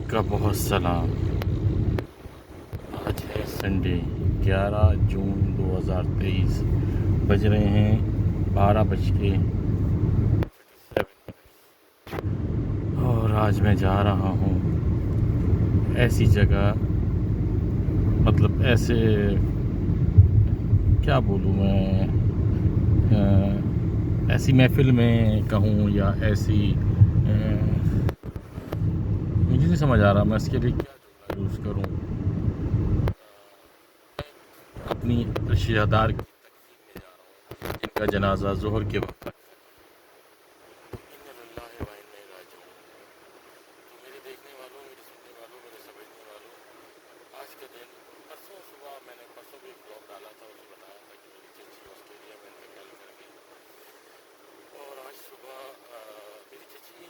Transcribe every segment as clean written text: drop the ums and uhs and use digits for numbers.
کا بہت سلام۔ آج ہے سنڈے 11 جون 2023، بج رہے ہیں 12:47 اور آج میں جا رہا ہوں ایسی جگہ، مطلب ایسے کیا بولوں میں، ایسی محفل میں کہوں یا ایسی مجھے نہیں سمجھ آ رہا میں اس کے لیے کیا جملہ یوز کروں۔ اپنی رشتہ دار کی تکفین میں جا رہا ہوں جن کا جنازہ ظہر کے وقت انا للہ و انا الیہ راجعون۔ تو میرے دیکھنے والوں، میرے سننے والوں، میرے سمجھنے والوں، آج کا دن، پرسوں صبح میں نے بھی ایک بلاگ ڈالا تھا، اسے بتایا تھا کہ میری چچی آسٹریلیا میں انتقال کر گئی، اور آج صبح میری چچی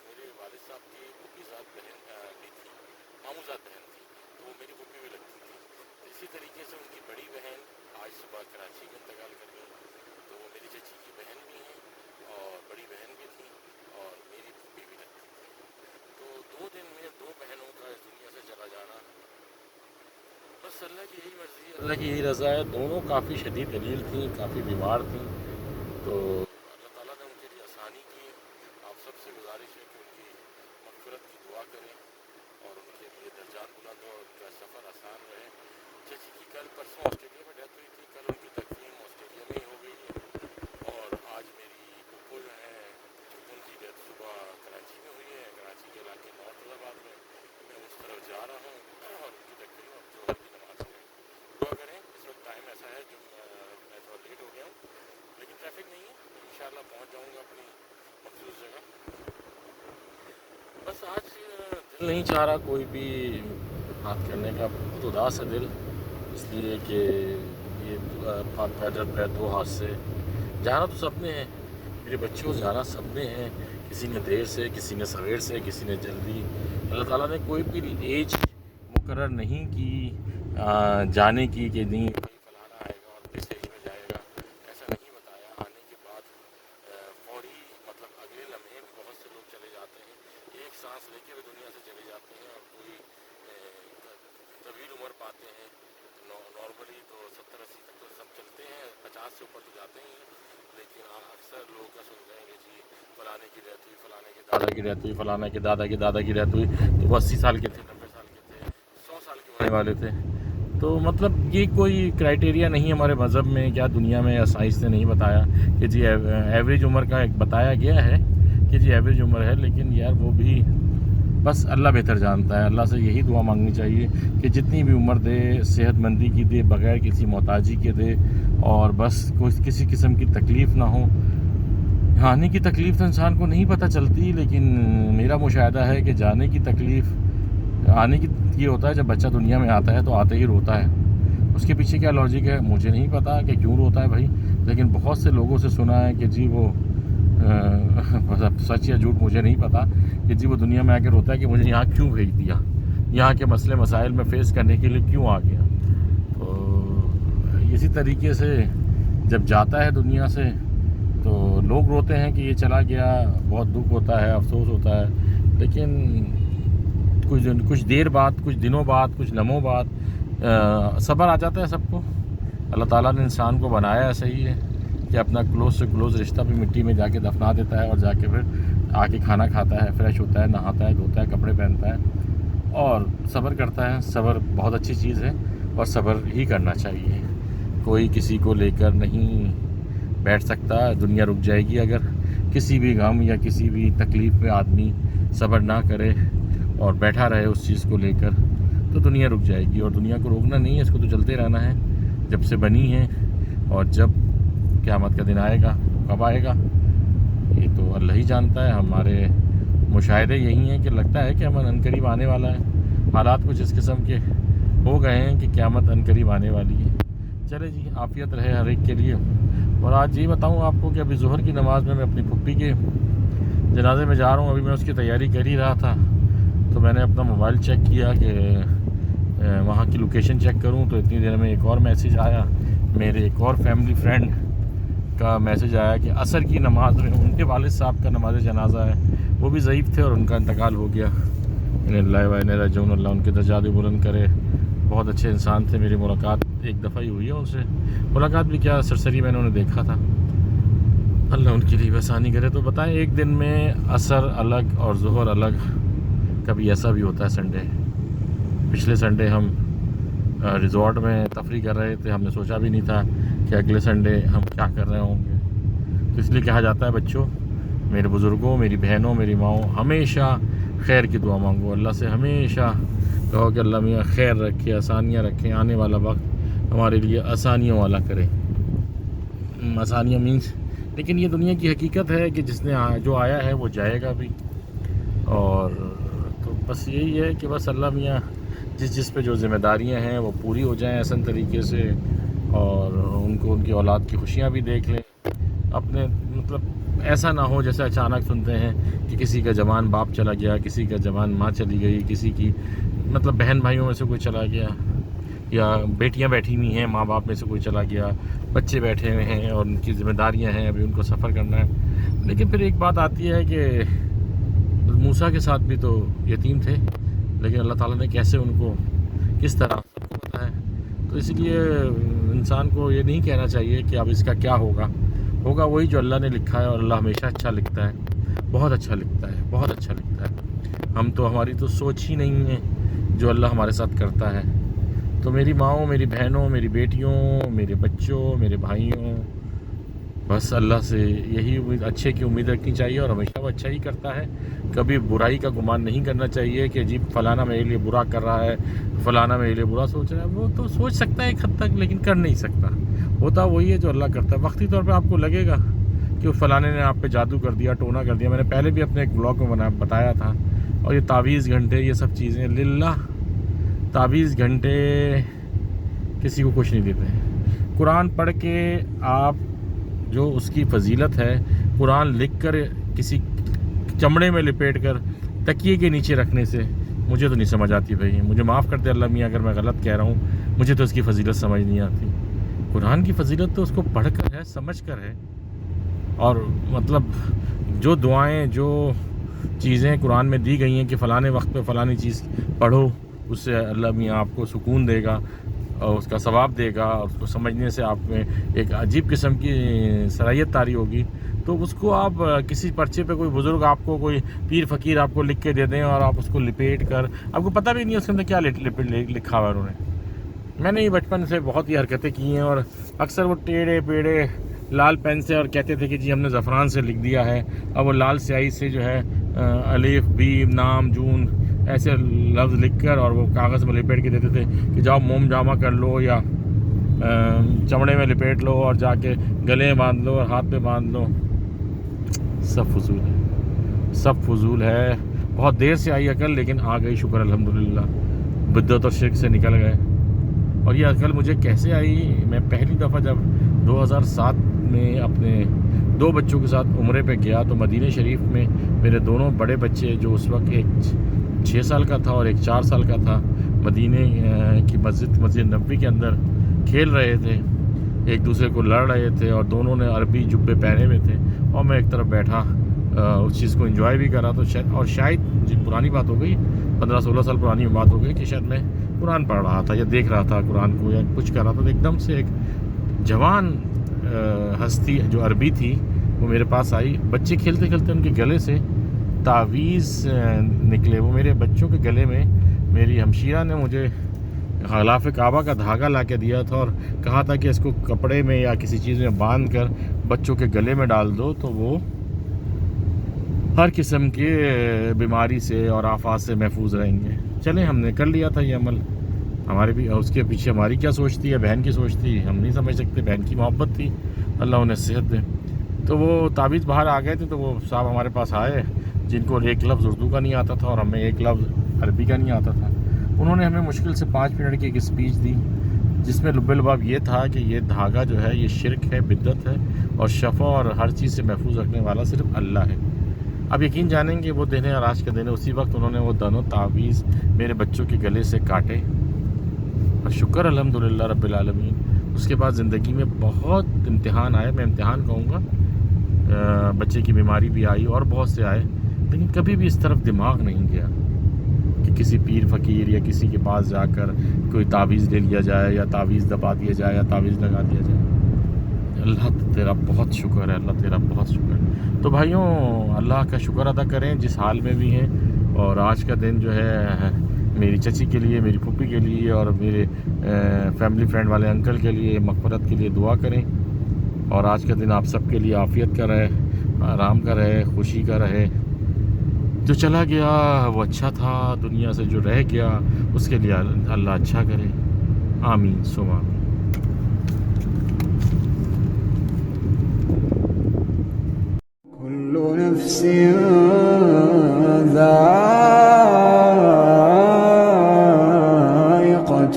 میرے والد صاحب کی پھوپھی ذات بہن بھی تھی، ماموں ذات بہن تھی، تو وہ میری پھوپھی بھی لگتی تھی۔ اسی طریقے سے ان کی بڑی بہن آج صبح کراچی میں انتقال کر گئی، تو وہ میری چچی کی بہن بھی ہیں اور بڑی بہن بھی تھی اور میری پھوپھی بھی لگتی تھی۔ تو 2 دن میں 2 بہنوں کا اس دنیا سے چلا جانا، بس اللہ کی یہی مرضی ہے، اللہ کی یہی رضا ہے۔ دونوں کافی شدید دلیل تھیں، کافی بیمار تھیں، تو اللہ تعالیٰ نے ان کے لیے آسانی کی۔ آپ سب سے گزارش ہے کہ ان کی مغفرت کی دعا کریں اور ان کے لیے درجات بلند ہو اور ان کا سفر آسان رہے۔ چچی کی کل پرسوں آسٹریلیا میں ڈیتھ ہوئی تھی، کل ان کی تکفین آسٹریلیا میں ہی ہو گئی ہے، اور آج میری پھوپھو جو ہیں ان کی ڈیتھ صبح کراچی میں ہوئی ہے، کراچی کے علاقے نارتھ آباد میں۔ میں اس طرف جا رہا ہوں اور ان کی تکفین اب ظہر کی نماز میں دعا کریں۔ اس وقت ٹائم ایسا ہے جو میں تھوڑا لیٹ ہو گیا ہوں، لیکن ٹریفک نہیں ہے، انشاءاللہ پہنچ جاؤں گا اپنی مخصوص جگہ۔ بس آج دل نہیں چاہ رہا کوئی بھی بات کرنے کا، بہت اداس ہے دل، اس لیے کہ یہ پیدل 2 حادثے جانا تو سب نے ہے، میرے بچوں کو جانا سب نے ہے، کسی نے دیر سے، کسی نے سویر سے، کسی نے جلدی۔ اللہ تعالیٰ نے کوئی بھی ایج مقرر نہیں کی جانے کی کہ نہیں بھائی فلانا آئے گا اور کس ایج میں جائے گا، ایسا نہیں بتایا۔ آنے کے بعد فوری، مطلب اگلے لمحے بھی بہت سے لوگ چلے جاتے ہیں، ایک سانس لے کے بھی دنیا سے چلے جاتے ہیں، اور کوئی طویل عمر پاتے ہیں۔ نارملی تو 70-80 تک تو سب چلتے ہیں، 50 سے اوپر تو جاتے ہی ہیں، لیکن اکثر لوگ کا سن جائیں گے جی فلانے کی ڈیتھ ہوئی، فلانے کے دادا کی ڈیتھ ہوئی، فلانے کے دادا کے دادا کی ڈیتھ ہوئی، تو وہ 80 سال کے تھے، 90 سال کے تھے، 100 سال کے ہونے والے تھے۔ تو مطلب یہ کوئی کرائٹیریا نہیں ہمارے مذہب میں، کیا دنیا میں یا سائنس نے نہیں بتایا کہ جی ایوریج عمر کا ایک بتایا گیا ہے کہ جی ایوریج عمر ہے، لیکن یار وہ بھی بس اللہ بہتر جانتا ہے۔ اللہ سے یہی دعا مانگنی چاہیے کہ جتنی بھی عمر دے، صحت مندی کی دے، بغیر کسی محتاجی کے دے، اور بس کسی قسم کی تکلیف نہ ہو۔ آنے کی تکلیف تو انسان کو نہیں پتہ چلتی، لیکن میرا مشاہدہ ہے کہ جانے کی تکلیف، آنے کی یہ ہوتا ہے جب بچہ دنیا میں آتا ہے تو آتے ہی روتا ہے، اس کے پیچھے کیا لاجک ہے مجھے نہیں پتا کہ کیوں روتا ہے بھائی، لیکن بہت سے لوگوں سے سنا ہے کہ جی وہ سچ یا جھوٹ مجھے نہیں پتا کہ جی وہ دنیا میں آ کے روتا ہے کہ مجھے یہاں کیوں بھیج دیا، یہاں کے مسئلے مسائل میں فیس کرنے کے لیے کیوں آ گیا۔ تو اسی طریقے سے جب جاتا ہے دنیا سے تو لوگ روتے ہیں کہ یہ چلا گیا، بہت دکھ ہوتا ہے، افسوس ہوتا ہے، لیکن کچھ دیر بعد، کچھ دنوں بعد، کچھ لمحوں بعد صبر آ جاتا ہے سب کو۔ اللہ تعالیٰ نے انسان کو بنایا ایسا ہی ہے کہ اپنا کلوز سے کلوز رشتہ بھی مٹی میں جا کے دفنا دیتا ہے، اور جا کے پھر آ کے کھانا کھاتا ہے، فریش ہوتا ہے، نہاتا ہے، دھوتا ہے، کپڑے پہنتا ہے اور صبر کرتا ہے۔ صبر بہت اچھی چیز ہے اور صبر ہی کرنا چاہیے۔ کوئی کسی کو لے کر نہیں بیٹھ سکتا، دنیا رک جائے گی اگر کسی بھی غم یا کسی بھی تکلیف میں آدمی صبر نہ کرے اور بیٹھا رہے اس چیز کو لے کر، تو دنیا رک جائے گی، اور دنیا کو روکنا نہیں ہے، اس کو تو چلتے رہنا ہے جب سے بنی ہے، اور جب قیامت کا دن آئے گا، کب آئے گا یہ تو اللہ ہی جانتا ہے۔ ہمارے مشاہدے یہی ہیں کہ لگتا ہے کہ ہم عنقریب آنے والا ہے، حالات کچھ اس قسم کے ہو گئے ہیں کہ قیامت عنقریب آنے والی ہے۔ چلے جی، عافیت رہے ہر ایک کے لیے۔ اور آج یہ بتاؤں آپ کو کہ ابھی ظہر کی نماز میں اپنی پھوپھی کے جنازے میں جا رہا ہوں، ابھی میں اس کی تیاری کر ہی رہا تھا تو میں نے اپنا موبائل چیک کیا کہ وہاں کی لوکیشن چیک کروں، تو اتنی دیر میں ایک اور میسیج آیا، میرے ایک اور فیملی فرینڈ کا میسیج آیا کہ عصر کی نماز میں ان کے والد صاحب کا نماز جنازہ ہے، وہ بھی ضعیف تھے اور ان کا انتقال ہو گیا۔ ان اللہ و انا راجعون، اللہ ان کے درجات بلند کرے. بہت اچھے انسان تھے. میری ملاقات ایک دفعہ ہی ہوئی ہے ان سے، ملاقات بھی کیا سرسری میں نے انہیں دیکھا تھا. اللہ ان کے لیے آسانی کرے. تو بتائیں، ایک دن میں عصر الگ اور ظہر الگ. کبھی ایسا بھی ہوتا ہے. سنڈے، پچھلے سنڈے ہم ریزورٹ میں تفریح کر رہے تھے. ہم نے سوچا بھی نہیں تھا کہ اگلے سنڈے ہم کیا کر رہے ہوں گے. تو اس لیے کہا جاتا ہے بچوں، میرے بزرگوں، میری بہنوں، میری ماؤں، ہمیشہ خیر کی دعا مانگو. اللہ سے ہمیشہ کہو کہ اللہ میاں خیر رکھے، آسانیاں رکھیں، آنے والا وقت ہمارے لیے آسانیوں والا کرے. آسانیاں مینس، لیکن یہ دنیا کی حقیقت ہے کہ جس نے جو آیا ہے وہ جائے گا بھی. اور تو بس یہی ہے کہ بس اللہ میاں جس پہ جو ذمہ داریاں ہیں وہ پوری ہو جائیں آسان طریقے سے، اور ان کو ان کی اولاد کی خوشیاں بھی دیکھ لیں. اپنے مطلب ایسا نہ ہو جیسے اچانک سنتے ہیں کہ کسی کا جوان باپ چلا گیا، کسی کا جوان ماں چلی گئی، کسی کی مطلب بہن بھائیوں میں سے کوئی چلا گیا، یا بیٹیاں بیٹھی ہوئی ہیں ماں باپ میں سے کوئی چلا گیا، بچے بیٹھے ہوئے ہیں اور ان کی ذمہ داریاں ہیں، ابھی ان کو سفر کرنا ہے. لیکن پھر ایک بات آتی ہے کہ موسیٰ کے ساتھ بھی تو یتیم تھے، لیکن اللہ تعالیٰ نے کیسے ان کو کس طرح سب کو پتہ ہے. تو اس لیے انسان کو یہ نہیں کہنا چاہیے کہ اب اس کا کیا ہوگا وہی جو اللہ نے لکھا ہے. اور اللہ ہمیشہ اچھا لکھتا ہے، بہت اچھا لکھتا ہے، بہت اچھا لکھتا ہے. ہماری تو سوچ ہی نہیں ہے جو اللہ ہمارے ساتھ کرتا ہے. تو میری ماؤں، میری بہنوں، میری بیٹیوں، میرے بچوں، میرے بھائیوں، بس اللہ سے یہی امید، اچھے کی امید رکھنی چاہیے. اور ہمیشہ وہ اچھا ہی کرتا ہے. کبھی برائی کا گمان نہیں کرنا چاہیے کہ جی فلانا میرے لیے برا کر رہا ہے، فلانا میرے لیے برا سوچ رہا ہے. وہ تو سوچ سکتا ہے ایک حد تک، لیکن کر نہیں سکتا. ہوتا وہی ہے جو اللہ کرتا ہے. وقتی طور پہ آپ کو لگے گا کہ فلانے نے آپ پہ جادو کر دیا، ٹونا کر دیا. میں نے پہلے بھی اپنے ایک بلاگ میں بتایا تھا. اور یہ تعویذ گھنٹے، یہ سب چیزیں للہ، تعویذ گھنٹے کسی کو کچھ نہیں دیتے ہیں. قرآن پڑھ کے آپ جو اس کی فضیلت ہے، قرآن لکھ کر کسی چمڑے میں لپیٹ کر تکیے کے نیچے رکھنے سے مجھے تو نہیں سمجھ آتی. بھائی مجھے معاف کر دے اللہ میاں اگر میں غلط کہہ رہا ہوں، مجھے تو اس کی فضیلت سمجھ نہیں آتی. قرآن کی فضیلت تو اس کو پڑھ کر ہے، سمجھ کر ہے. اور مطلب جو دعائیں، جو چیزیں قرآن میں دی گئی ہیں کہ فلانے وقت پہ فلانی چیز پڑھو، اس سے اللہ میاں آپ کو سکون دے گا اور اس کا ثواب دے گا، اور اس کو سمجھنے سے آپ میں ایک عجیب قسم کی صلاحیت طاری ہوگی. تو اس کو آپ کسی پرچے پہ کوئی بزرگ آپ کو، کوئی پیر فقیر آپ کو لکھ کے دے دیں، اور آپ اس کو لپیٹ کر، آپ کو پتہ بھی نہیں اس کے اندر کیا لکھا ہوا ہے انہوں نے. میں نے یہ بچپن سے بہت ہی حرکتیں کی ہیں، اور اکثر وہ ٹیڑھے پیڑے لال پین سے، اور کہتے تھے کہ جی ہم نے زعفران سے لکھ دیا ہے. اب وہ لال سیاہی سے جو ہے الف بیم نام جون ایسے لفظ لکھ کر، اور وہ کاغذ میں لپیٹ کے دیتے تھے کہ جاؤ موم جامہ کر لو، یا چمڑے میں لپیٹ لو، اور جا کے گلے میں باندھ لو اور ہاتھ پہ باندھ لو. سب فضول ہے، سب فضول ہے. بہت دیر سے آئی عقل، لیکن آ گئی، شکر الحمدللہ. بدعت اور شرک سے نکل گئے. اور یہ عقل مجھے کیسے آئی؟ میں پہلی دفعہ جب 2007 میں اپنے 2 بچوں کے ساتھ عمرے پہ گیا، تو مدینہ شریف میں میرے دونوں بڑے بچے، جو اس وقت ایک 6 سال کا تھا اور ایک 4 سال کا تھا، مدینہ کی مسجد نبوی کے اندر کھیل رہے تھے، ایک دوسرے کو لڑ رہے تھے، اور دونوں نے عربی جبے پہنے ہوئے تھے. اور میں ایک طرف بیٹھا اس چیز کو انجوائے بھی کر رہا. تو شاید جی پرانی بات ہو گئی، 15-16 سال پرانی بات ہو گئی، کہ شاید میں قرآن پڑھ رہا تھا یا دیکھ رہا تھا قرآن کو، یا کچھ کر رہا تھا. تو ایک دم سے ایک جوان ہستی جو عربی تھی وہ میرے پاس آئی. بچے کھیلتے کھیلتے ان کے گلے سے تعویذ نکلے. وہ میرے بچوں کے گلے میں میری ہمشیرہ نے مجھے غلاف کعبہ کا دھاگا لا کے دیا تھا، اور کہا تھا کہ اس کو کپڑے میں یا کسی چیز میں باندھ کر بچوں کے گلے میں ڈال دو، تو وہ ہر قسم کے بیماری سے اور آفات سے محفوظ رہیں گے. چلیں، ہم نے کر لیا تھا یہ عمل. ہمارے بھی اس کے پیچھے ہماری کیا سوچ تھی، یا بہن کی سوچ تھی، ہم نہیں سمجھ سکتے. بہن کی محبت تھی، اللہ انہیں صحت دے. تو وہ تعویذ باہر آ گئے تھے. تو وہ صاحب ہمارے پاس آئے جن کو ایک لفظ اردو کا نہیں آتا تھا، اور ہمیں ایک لفظ عربی کا نہیں آتا تھا. انہوں نے ہمیں مشکل سے 5 منٹ کی ایک اسپیچ دی، جس میں لب لباب یہ تھا کہ یہ دھاگا جو ہے یہ شرک ہے، بدعت ہے، اور شفا اور ہر چیز سے محفوظ رکھنے والا صرف اللہ ہے. اب یقین جانیں گے وہ دن ہے اور آج کا دن ہے. اسی وقت انہوں نے وہ دونوں تعویذ میرے بچوں کے گلے سے کاٹے، اور شکر الحمدللہ رب العالمین. اس کے بعد زندگی میں بہت امتحان آئے، میں امتحان کہوں گا. بچے کی بیماری بھی آئی اور بہت سے آئے، لیکن کبھی بھی اس طرف دماغ نہیں گیا کہ کسی پیر فقیر یا کسی کے پاس جا کر کوئی تعویذ لے لیا جائے یا تعویذ دبا دیا جائے یا تعویذ لگا دیا جائے۔ اللہ تیرا بہت شکر ہے، اللہ تیرا بہت شکر ہے۔ تو بھائیوں اللہ کا شکر ادا کریں جس حال میں بھی ہیں، اور آج کا دن جو ہے میری چچی کے لیے، میری پھوپھی کے لیے اور میرے فیملی فرینڈ والے انکل کے لیے مغفرت کے لیے دعا کریں، اور آج کا دن آپ سب کے لیے عافیت کا رہے، آرام کا رہے، خوشی کا رہے۔ جو چلا گیا وہ اچھا تھا، دنیا سے جو رہ گیا اس کے لیے اللہ اچھا کرے، آمین ثم آمین۔ كل نفس ذائقة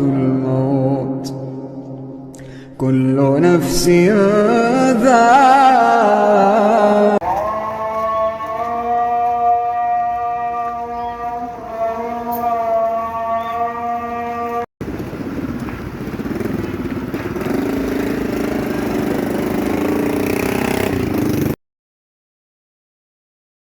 الموت، كل نفس ذائقة